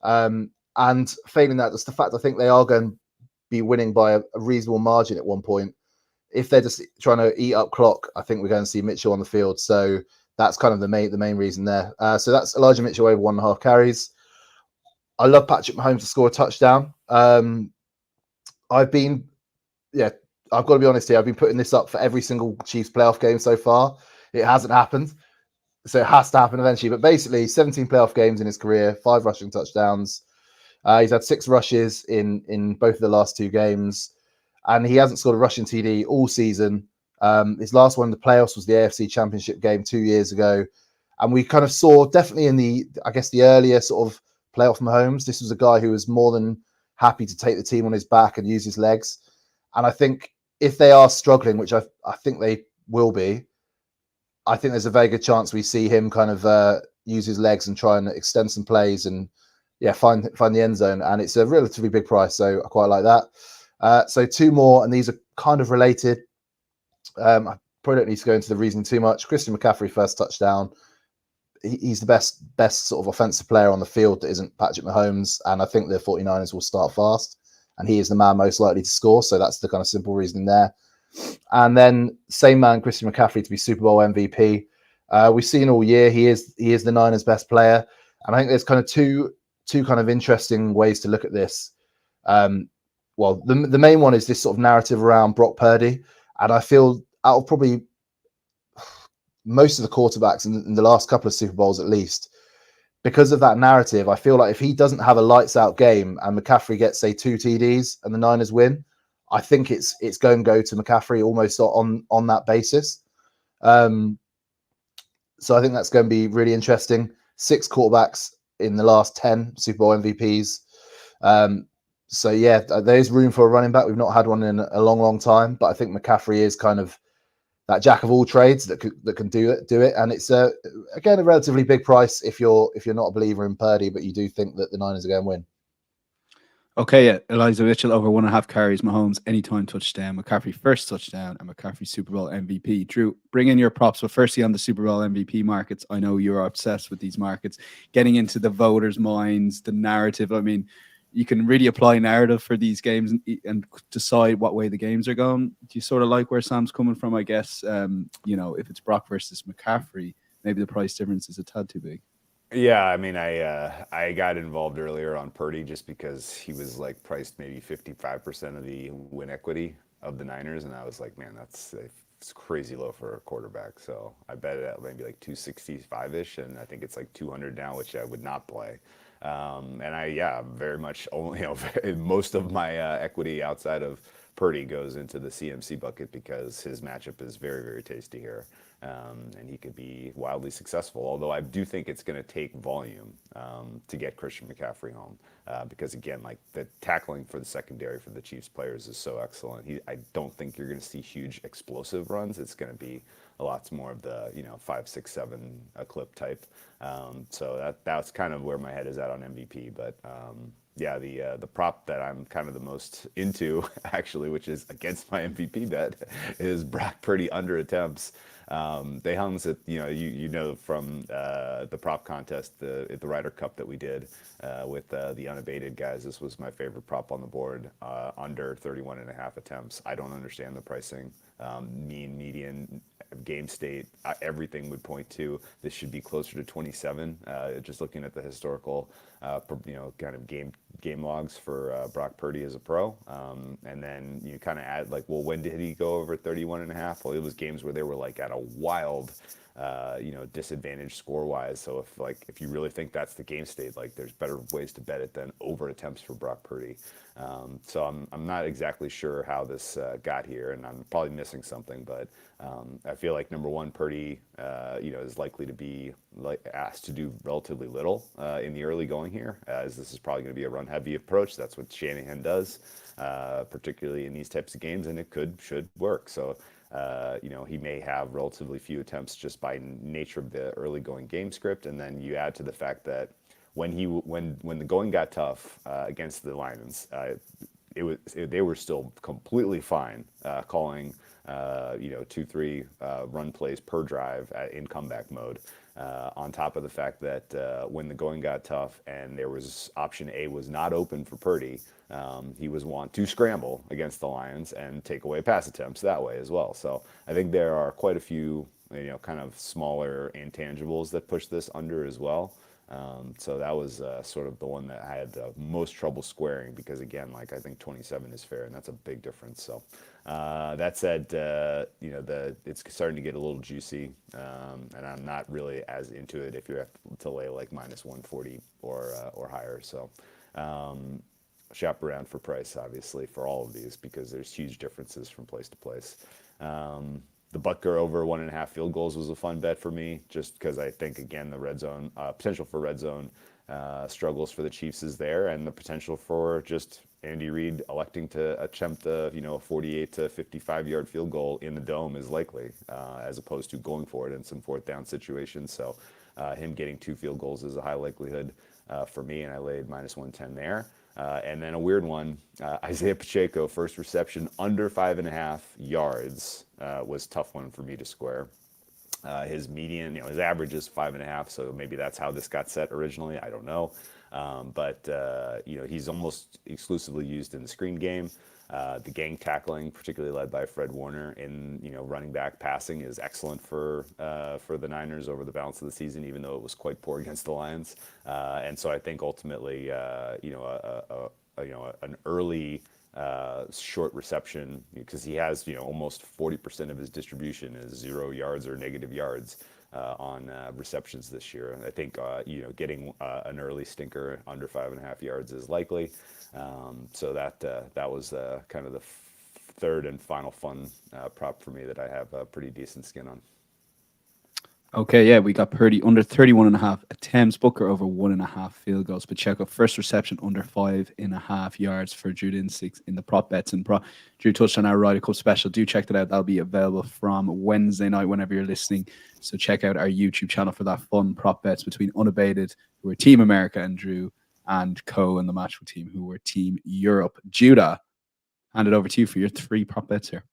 And failing that, just the fact I think they are going to be winning by a reasonable margin at one point. If they're just trying to eat up clock, I think we're going to see Mitchell on the field. So that's kind of the main reason there. So that's Elijah Mitchell over 1.5 carries. I love Patrick Mahomes to score a touchdown. I've got to be honest here. I've been putting this up for every single Chiefs playoff game so far. It hasn't happened. So it has to happen eventually. But basically, 17 playoff games in his career, 5 rushing touchdowns. He's had 6 rushes in both of the last 2 games. And he hasn't scored a rushing TD all season. His last one in the playoffs was the AFC Championship game 2 years ago. And we kind of saw definitely in the earlier sort of playoff Mahomes, this was a guy who was more than happy to take the team on his back and use his legs. And I think if they are struggling, which I think they will be, I think there's a very good chance we see him kind of use his legs and try and extend some plays and find the end zone. And it's a relatively big price, so I quite like that. So 2 more, and these are kind of related. I probably don't need to go into the reasoning too much. Christian McCaffrey first touchdown. He's the best sort of offensive player on the field that isn't Patrick Mahomes, and I think the 49ers will start fast, and he is the man most likely to score. So that's the kind of simple reasoning there. And then same man, Christian McCaffrey, to be Super Bowl MVP. We've seen all year he is the Niners' best player, and I think there's kind of two kind of interesting ways to look at this. Well, the main one is this sort of narrative around Brock Purdy, and I feel out of probably most of the quarterbacks in the last couple of Super Bowls at least, because of that narrative, I feel like if he doesn't have a lights out game and McCaffrey gets, say, 2 TDs and the Niners win, I think it's going to go to McCaffrey almost on that basis. So I think that's going to be really interesting. 6 quarterbacks in the last 10 Super Bowl MVPs. So yeah, there's room for a running back. We've not had one in a long time, but I think McCaffrey is kind of that jack of all trades that can do it, and it's again a relatively big price if you're not a believer in Purdy, but you do think that the Niners are going to win. Okay, yeah, Elijah Mitchell over 1.5 carries, Mahomes anytime touchdown, McCaffrey first touchdown, and McCaffrey Super Bowl MVP. Drew, bring in your props. But firstly, on the Super Bowl MVP markets, I know you're obsessed with these markets, getting into the voters' minds, the narrative. I mean, you can really apply narrative for these games and decide what way the games are going. Do you sort of like where Sam's coming from? I guess, if it's Brock versus McCaffrey, maybe the price difference is a tad too big. Yeah, I mean, I got involved earlier on Purdy just because he was like priced maybe 55% of the win equity of the Niners, and I was like, man, it's crazy low for a quarterback. So I bet it at maybe like 265-ish, and I think it's like 200 now, which I would not play. And I'm very much only, most of my equity outside of Purdy goes into the CMC bucket because his matchup is very, very tasty here. And he could be wildly successful. Although I do think it's going to take volume to get Christian McCaffrey home, because again, like the tackling for the secondary for the Chiefs players is so excellent. I don't think you're going to see huge explosive runs. It's going to be a lot more of the 5, 6, 7 a clip type. So that's kind of where my head is at on MVP. But yeah, the prop that I'm kind of the most into actually, which is against my MVP bet, is Brock Purdy under attempts. They hung it, from the prop contest, the Ryder Cup that we did with the unabated guys. This was my favorite prop on the board, under 31.5 attempts. I don't understand the pricing. Mean, median, game state, everything would point to this should be closer to 27. Just looking at the historical, kind of game logs for Brock Purdy as a pro, and then you kind of add like, well, when did he go over 31.5? Well, it was games where they were like at a wild, disadvantage score wise. So if you really think that's the game state, like there's better ways to bet it than over attempts for Brock Purdy. So I'm not exactly sure how this got here, and I'm probably missing something, but I feel like number one, Purdy, is likely to be asked to do relatively little in the early going here, as this is probably going to be a run heavy approach. That's what Shanahan does, particularly in these types of games, and it should work. So he may have relatively few attempts just by nature of the early going game script, and then you add to the fact that when the going got tough against the Lions, they were still completely fine calling 2-3 run plays per drive in comeback mode. On top of the fact that when the going got tough and there was option A was not open for Purdy, he was want to scramble against the Lions and take away pass attempts that way as well. So I think there are quite a few kind of smaller intangibles that push this under as well. So that was sort of the one that I had the most trouble squaring, because again, like I think 27 is fair, and that's a big difference. So that said, it's starting to get a little juicy, and I'm not really as into it if you have to lay like minus 140 or higher. So shop around for price, obviously, for all of these, because there's huge differences from place to place. The Butker over 1.5 field goals was a fun bet for me, just because I think, again, the red zone potential for red zone struggles for the Chiefs is there, and the potential for just Andy Reid electing to attempt a 48 to 55 yard field goal in the dome is likely, as opposed to going for it in some fourth down situations. So him getting 2 field goals is a high likelihood for me, and I laid minus 110 there. And then a weird one, Isaiah Pacheco, first reception under 5.5 yards was a tough one for me to square. His median, his average is 5.5, so maybe that's how this got set originally. I don't know. But he's almost exclusively used in the screen game. The gang tackling, particularly led by Fred Warner in running back passing, is excellent for the Niners over the balance of the season, even though it was quite poor against the Lions. And so I think ultimately, an early short reception, because he has almost 40% of his distribution is 0 yards or negative yards on receptions this year. And I think getting an early stinker under 5.5 yards is likely. So that was kind of the third and final fun prop for me that I have a pretty decent skin on. Okay, yeah, we got Purdy under 31.5 attempts, Booker over 1.5 field goals, Pacheco first reception under 5.5 yards for Drew Dinsick in the prop bets. And Drew touched on our Ryder Cup special. Do check that out. That'll be available from Wednesday night whenever you're listening. So check out our YouTube channel for that fun prop bets between Unabated, who are Team America, and Drew, and Co and the Matchbook team, who were Team Europe. Judah, hand it over to you for your 3 prop bets here.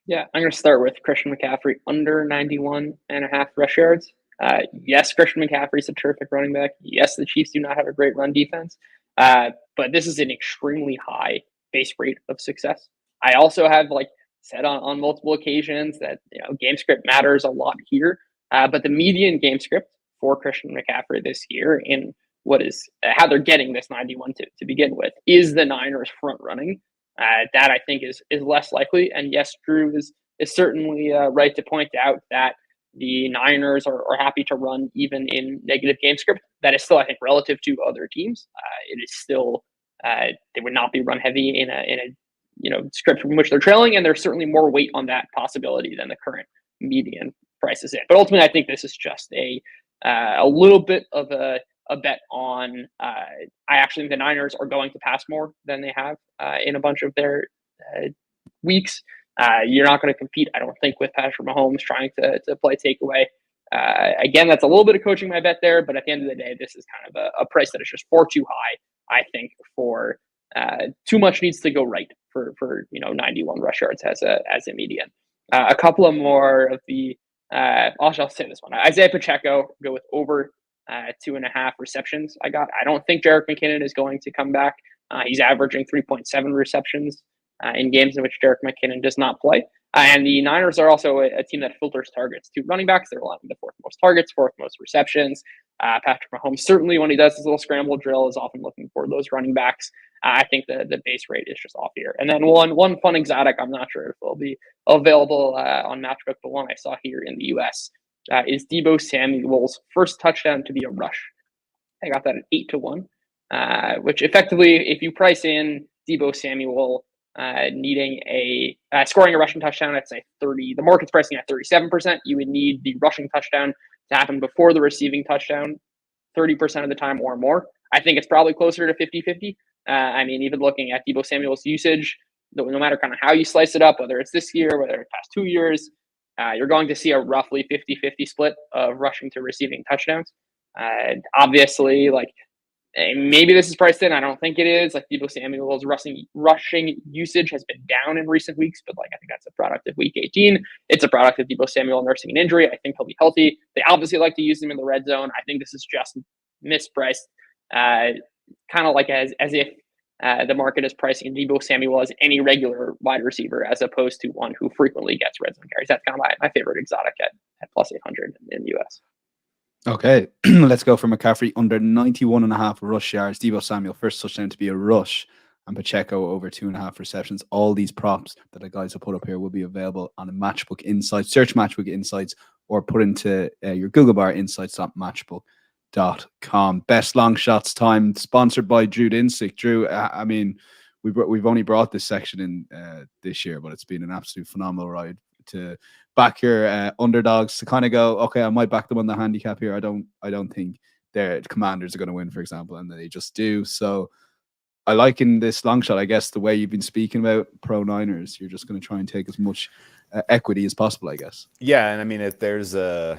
Yeah, I'm going to start with Christian McCaffrey under 91.5 rush yards. Yes, Christian McCaffrey is a terrific running back. Yes, the Chiefs do not have a great run defense, but this is an extremely high base rate of success. I also have said on multiple occasions that game script matters a lot here, but the median game script for Christian McCaffrey this year in what is how they're getting this 91 to begin with is the Niners front running. That I think is less likely. And yes, Drew is certainly right to point out that the Niners are happy to run even in negative game script. That is still, I think, relative to other teams. It is still they would not be run heavy in a script from which they're trailing, and there's certainly more weight on that possibility than the current median price is in. But ultimately, I think this is just a little bit of a bet on. I actually think the Niners are going to pass more than they have in a bunch of their weeks. You're not going to compete, I don't think, with Patrick Mahomes trying to play takeaway. Again, that's a little bit of coaching my bet there, but at the end of the day, this is kind of a price that is just far too high, I think, for too much needs to go right for 91 rush yards as a median. A couple of more of the I'll say this one. Isaiah Pacheco, go with over 2.5 receptions. I don't think Jerick McKinnon is going to come back. He's averaging 3.7 receptions in games in which Jerick McKinnon does not play. And the Niners are also a team that filters targets to running backs. They're allowing the fourth most targets, fourth most receptions. Patrick Mahomes, certainly when he does his little scramble drill, is often looking for those running backs. I think the base rate is just off here. And then one fun exotic, I'm not sure if it'll be available on Matchbook, but one I saw here in the US is Deebo Samuel's first touchdown to be a rush. I got that at 8-1, which effectively, if you price in Deebo Samuel needing scoring a rushing touchdown at say 30, the market's pricing at 37%. You would need the rushing touchdown to happen before the receiving touchdown 30% of the time or more. I think it's probably closer to 50-50. I mean, even looking at Deebo Samuel's usage, no matter kind of how you slice it up, whether it's this year, whether it's past 2 years, you're going to see a roughly 50-50 split of rushing to receiving touchdowns. Obviously, maybe this is priced in. I don't think it is. Deebo Samuel's rushing usage has been down in recent weeks, but I think that's a product of week 18. It's a product of Deebo Samuel nursing an injury. I think he'll be healthy. They obviously like to use him in the red zone. I think this is just mispriced, kind of as if the market is pricing Deebo Samuel as any regular wide receiver as opposed to one who frequently gets red zone carries. That's kind of my favorite exotic at plus 800 in the US. Okay, let's go for McCaffrey under 91.5 rush yards. Deebo Samuel, first touchdown to be a rush, and Pacheco over 2.5 receptions. All these props that the guys have put up here will be available on a Matchbook Insights. Search Matchbook Insights or put into your Google bar insights.matchbook.com. Best long shots time, sponsored by Drew Dinsick. Drew, I mean, we've only brought this section in this year, but it's been an absolute phenomenal ride to back your underdogs, to kind of go, okay, I might back them on the handicap here. I don't think their Commanders are going to win, for example, and they just do. So I like in this long shot, I guess, the way you've been speaking about pro Niners, you're just going to try and take as much equity as possible, I guess. Yeah, and I mean, if there's the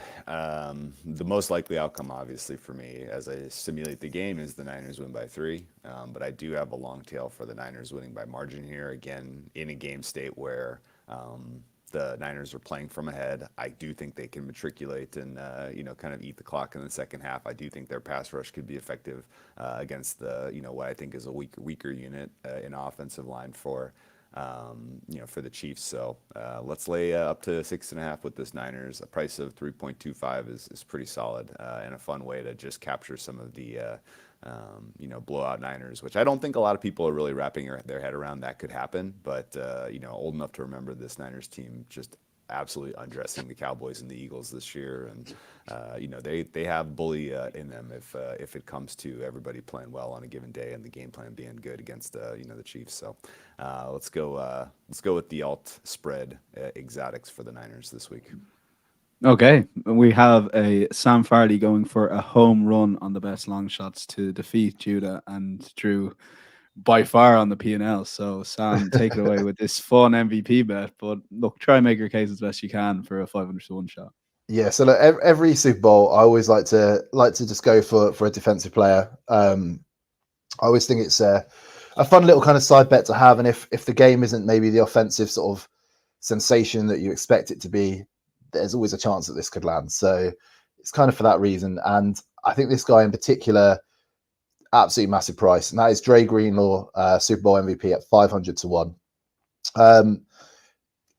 most likely outcome, obviously, for me, as I simulate the game, is the Niners win by 3. But I do have a long tail for the Niners winning by margin here, again, in a game state where the Niners are playing from ahead. I do think they can matriculate and kind of eat the clock in the second half. I do think their pass rush could be effective against the what I think is a weaker unit in offensive line for the Chiefs. So let's lay up to 6.5 with this Niners. A price of 3.25 is pretty solid and a fun way to just capture some of the blowout Niners, which I don't think a lot of people are really wrapping their head around that could happen. But old enough to remember this Niners team just absolutely undressing the Cowboys and the Eagles this year, and they have bully in them if it comes to everybody playing well on a given day and the game plan being good against the Chiefs. So let's go with the alt spread exotics for the Niners this week. Okay, we have a Sam Farley going for a home run on the best long shots to defeat Judah and Drew by far on the P&L. So Sam, take it away with this fun MVP bet. But look, try and make your case as best you can for a 500-1 shot. Yeah, so look, every Super Bowl, I always like to just go for a defensive player. I always think it's a fun little kind of side bet to have, and if the game isn't maybe the offensive sort of sensation that you expect it to be, there's always a chance that this could land. So it's kind of for that reason. And I think this guy in particular, absolutely massive price, and that is Dre Greenlaw, Super Bowl MVP at 500-1.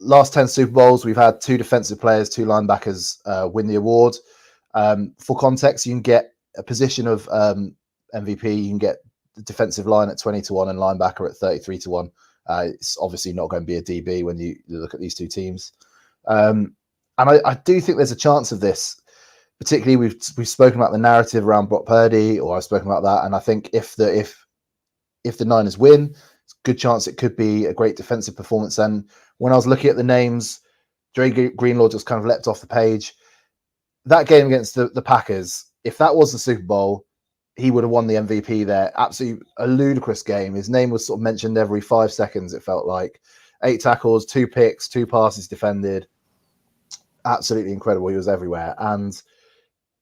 Last 10 Super Bowls, we've had 2 defensive players, 2 linebackers win the award. For context, you can get a position of MVP. You can get the defensive line at 20-1 and linebacker at 33-1. It's obviously not going to be a DB when you look at these two teams. And I do think there's a chance of this. Particularly, we've spoken about the narrative around Brock Purdy, or I've spoken about that. And I think if the Niners win, it's a good chance it could be a great defensive performance. And when I was looking at the names, Dre Greenlaw just kind of leapt off the page. That game against the Packers, if that was the Super Bowl, he would have won the MVP there. Absolutely a ludicrous game. His name was sort of mentioned every 5 seconds, it felt like. 8 tackles, 2 picks, 2 passes defended. Absolutely incredible. He was everywhere. And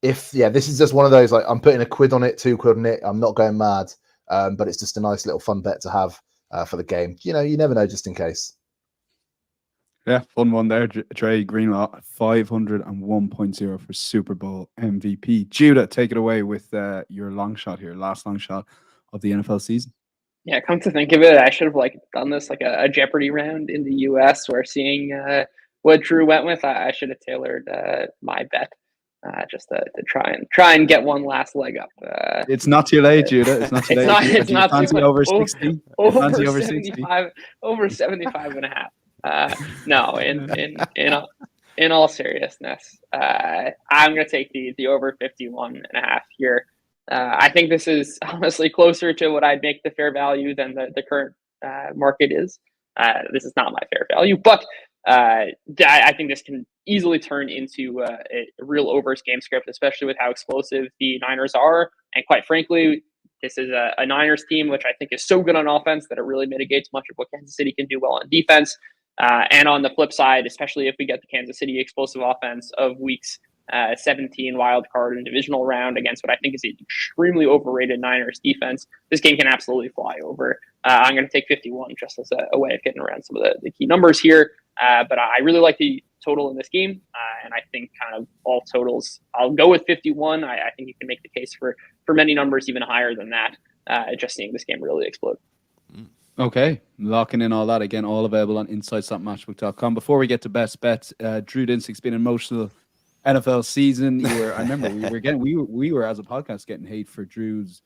this is just one of those, like, I'm putting £1 on it, £2 on it. I'm not going mad, but it's just a nice little fun bet to have for the game. You never know, just in case. Yeah, fun one there. Dre Greenlaw, 501.0 for Super Bowl MVP. Judah, take it away with your long shot here, last long shot of the NFL season. Yeah, come to think of it, I should have done this like a Jeopardy round in the US, where seeing what Drew went with, I should have tailored my bet. Just to try and get one last leg up. It's not too late, Judah. It's not too late. It's not too late. Over 60. Over 75. Over 75 and a half. No, in all seriousness, I'm going to take the over 51 and a half here. I think this is honestly closer to what I'd make the fair value than the current market is. This is not my fair value, but I think this can easily turn into a real overs game script, especially with how explosive the Niners are. And quite frankly, this is a Niners team which I think is so good on offense that it really mitigates much of what Kansas City can do well on defense. And on the flip side, especially if we get the Kansas City explosive offense of weeks 17 wild card and divisional round against what I think is an extremely overrated Niners defense, this game can absolutely fly over. I'm going to take 51 just as a way of getting around some of the key numbers here. But I really like the total in this game. And I think kind of all totals, I'll go with 51. I think you can make the case for many numbers even higher than that, just seeing this game really explode. Okay, locking in all that again, all available on insights.matchbook.com. Before we get to best bets, Drew Dinsick's been an emotional NFL season. I remember we were as a podcast getting hate for Drew's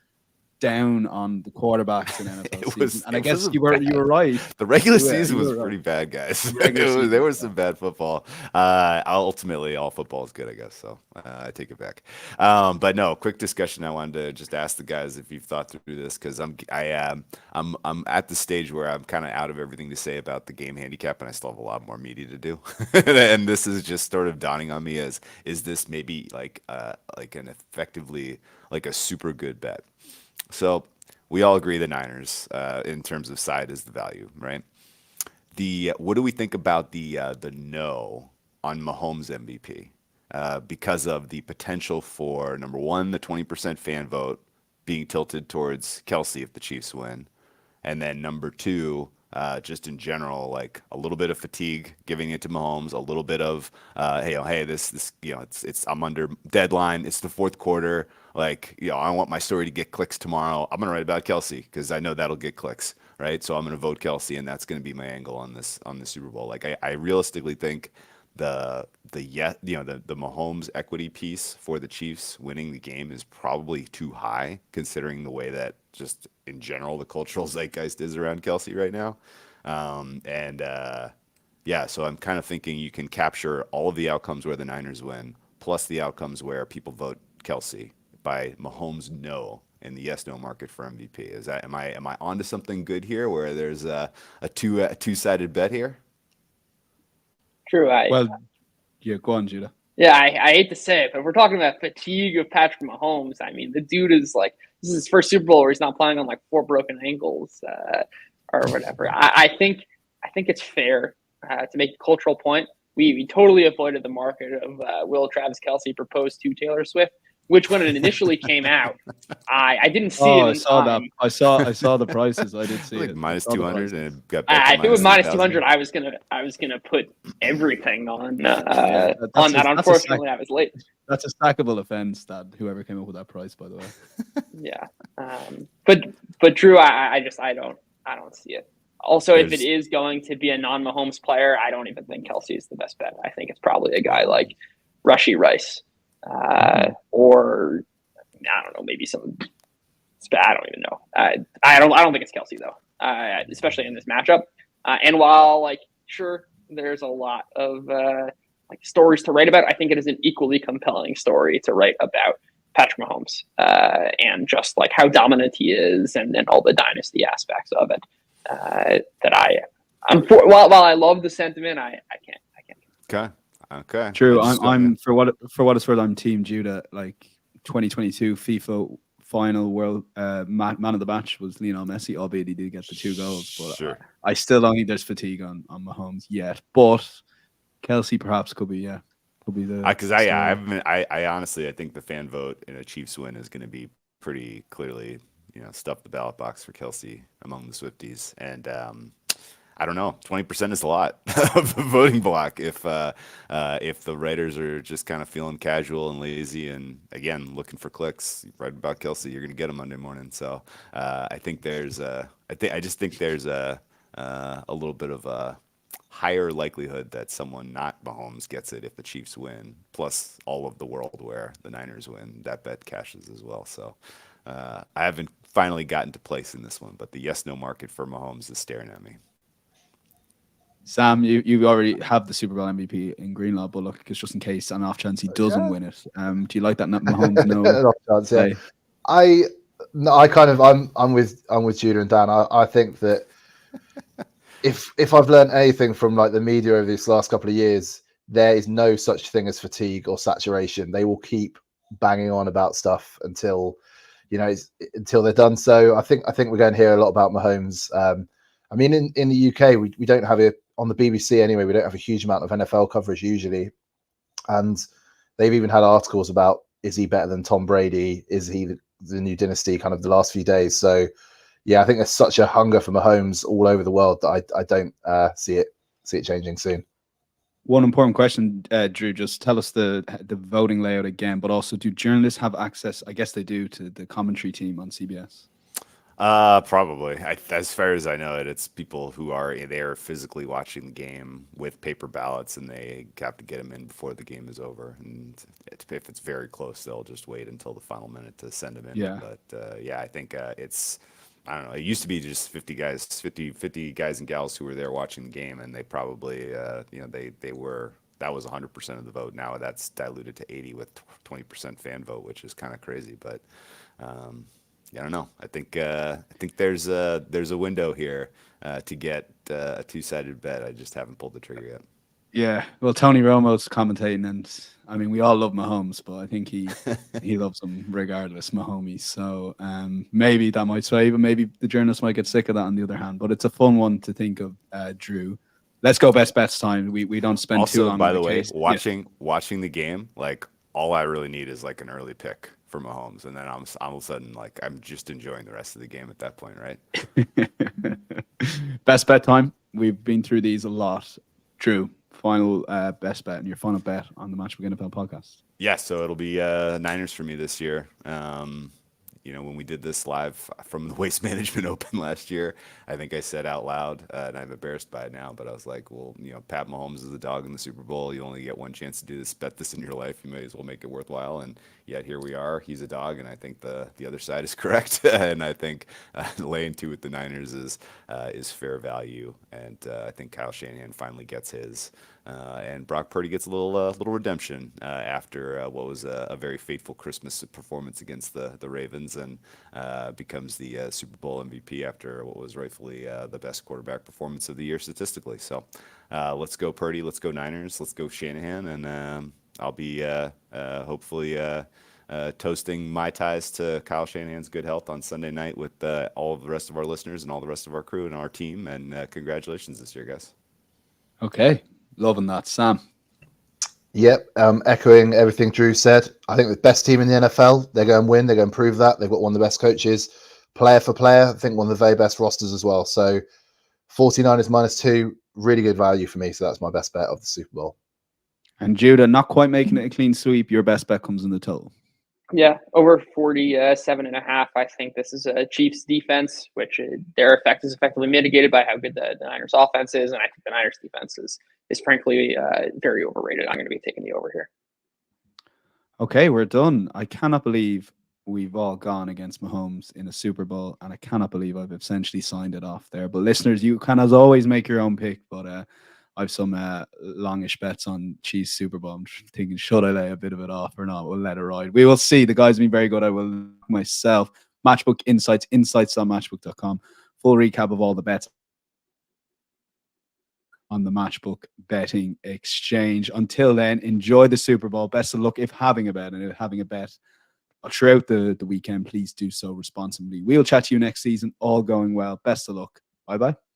down on the quarterbacks in NFL season. And I guess you were right. The regular season was pretty bad, guys. There was some bad football. Ultimately, all football is good, I guess. So I take it back. But no, quick discussion. I wanted to just ask the guys if you've thought through this, because I'm at the stage where I'm kind of out of everything to say about the game handicap, and I still have a lot more media to do. And this is just sort of dawning on me as, is this maybe like an effectively like a super good bet? So we all agree the Niners, in terms of side, is the value, right? What do we think about the no on Mahomes MVP? Because of the potential for, number one, the 20% fan vote being tilted towards Kelsey if the Chiefs win, and then number two, just in general, like a little bit of fatigue giving it to Mahomes, a little bit of hey, this it's I'm under deadline, it's the fourth quarter. Like, I want my story to get clicks tomorrow. I'm going to write about Kelsey because I know that'll get clicks, right? So I'm going to vote Kelsey, and that's going to be my angle on the Super Bowl. Like, I realistically think the Mahomes equity piece for the Chiefs winning the game is probably too high, considering the way that just in general the cultural zeitgeist is around Kelsey right now. So I'm kind of thinking you can capture all of the outcomes where the Niners win, plus the outcomes where people vote Kelsey, by Mahomes no in the yes no market for MVP. Am I onto something good here, where there's a two-sided bet here? True. Go on, Judah. Yeah, I hate to say it, but if we're talking about fatigue of Patrick Mahomes, I mean, the dude is like, this is his first Super Bowl where he's not playing on like 4 broken ankles or whatever. I think it's fair to make a cultural point. We totally avoided the market of will Travis Kelce propose to Taylor Swift, which when it initially came out, I didn't see it. I saw that. I saw the prices. I did see like it. Minus 200, and it got I think with minus 200, I was gonna put everything on that. Unfortunately, I was late. That's a stackable offense. That whoever came up with that price, by the way. Yeah, but Drew, I don't see it. Also, if it is going to be a non-Mahomes player, I don't even think Kelsey is the best bet. I think it's probably a guy like Rashee Rice. or I don't know, maybe some. I don't even know. I don't think it's Kelsey though, especially in this matchup. And while like sure, there's a lot of like stories to write about, I think it is an equally compelling story to write about Patrick Mahomes and just like how dominant he is, and all the dynasty aspects of it. While I love the sentiment, I can't. Okay. True. I'm for what it's worth, I'm Team Judah. Like 2022 FIFA final world man of the match was Lionel Messi, albeit he did get the 2 goals. But Sure. I still don't think there's fatigue on Mahomes yet. But Kelsey perhaps could be the Because I honestly I think the fan vote in a Chiefs win is going to be pretty clearly stuff the ballot box for Kelsey among the Swifties, and I don't know, 20% is a lot of the voting block if the writers are just kind of feeling casual and lazy and again looking for clicks. Right about Kelsey, you're going to get them Monday morning. So I think there's a little bit of a higher likelihood that someone not Mahomes gets it if the Chiefs win, plus all of the world where the Niners win, that bet cashes as well. So I haven't finally gotten to place in this one, but the yes no market for Mahomes is staring at me. Sam, you already have the Super Bowl MVP in Greenlaw, but look, it's just in case an off chance he doesn't win it. Do you like that Mahomes? No, An off chance, yeah. I'm with Judah and Dan. I think that if I've learned anything from like the media over these last couple of years, there is no such thing as fatigue or saturation. They will keep banging on about stuff until they're done. So I think we're going to hear a lot about Mahomes. I mean, in the UK, we don't have it on the BBC anyway. We don't have a huge amount of NFL coverage usually, and they've even had articles about, is he better than Tom Brady? Is he the new dynasty? Kind of the last few days. So yeah, I think there's such a hunger for Mahomes all over the world that I don't see it changing soon. One important question, Drew, just tell us the voting layout again, but also do journalists have access? I guess they do, to the commentary team on CBS. Probably. As far as I know it's people who are there physically watching the game with paper ballots, and they have to get them in before the game is over. And if it's very close, they'll just wait until the final minute to send them in. Yeah. But I think it's, I don't know. It used to be just 50 guys and gals who were there watching the game, and they probably, they were. That was 100% of the vote. Now that's diluted to 80 with 20% fan vote, which is kind of crazy. But I don't know. I think there's a window here to get a two-sided bet. I just haven't pulled the trigger yet. Yeah, well, Tony Romo's commentating, and I mean, we all love Mahomes, but I think he loves him regardless, Mahomes. So maybe that might sway, but maybe the journalists might get sick of that on the other hand. But it's a fun one to think of, Drew. Let's go best bets time. We don't spend too long. By the way, watching the game, like all I really need is like an early pick for Mahomes, and then I'm all of a sudden like I'm just enjoying the rest of the game at that point, right? Best bet time. We've been through these a lot. Drew, final best bet and your final bet on the Match Week NFL podcast. Yeah, so it'll be Niners for me this year. When we did this live from the Waste Management Open last year, I think I said out loud, and I'm embarrassed by it now, but I was like, well, Pat Mahomes is the dog in the Super Bowl. You only get one chance to do this. Bet this in your life. You may as well make it worthwhile. And yet here we are. He's a dog, and I think the other side is correct. And I think laying 2 with the Niners is fair value. And I think Kyle Shanahan finally gets his. And Brock Purdy gets a little redemption after what was a very fateful Christmas performance against the Ravens, and becomes the Super Bowl MVP after what was rightfully the best quarterback performance of the year statistically. So let's go Purdy, let's go Niners, let's go Shanahan, and I'll be hopefully toasting my ties to Kyle Shanahan's good health on Sunday night with all of the rest of our listeners and all the rest of our crew and our team. And congratulations this year, guys. Okay. Loving that. Sam? Yep, echoing everything Drew said. I think the best team in the NFL, they're going to win. They're going to prove that. They've got one of the best coaches, player for player. I think one of the very best rosters as well. So 49ers -2, really good value for me. So that's my best bet of the Super Bowl. And Judah, not quite making it a clean sweep. Your best bet comes in the total. Yeah, over 47.5. I think this is a Chiefs defense, which their effect is effectively mitigated by how good the Niners offense is. And I think the Niners defense is frankly very overrated. I'm going to be taking the over here. Okay, we're done. I cannot believe we've all gone against Mahomes in a Super Bowl, and I cannot believe I've essentially signed it off there. But listeners, you can as always make your own pick. But I've some longish bets on Chiefs Super Bowl. I'm thinking, should I lay a bit of it off or not? We'll let it ride. We will see. The guys have been very good. I will myself. Matchbook Insights, insights.matchbook.com. Full recap of all the bets on the Matchbook betting exchange. Until then, enjoy the Super Bowl. Best of luck if having a bet, and if having a bet throughout the weekend, please do so responsibly. We'll chat to you next season. All going well. Best of luck. Bye-bye.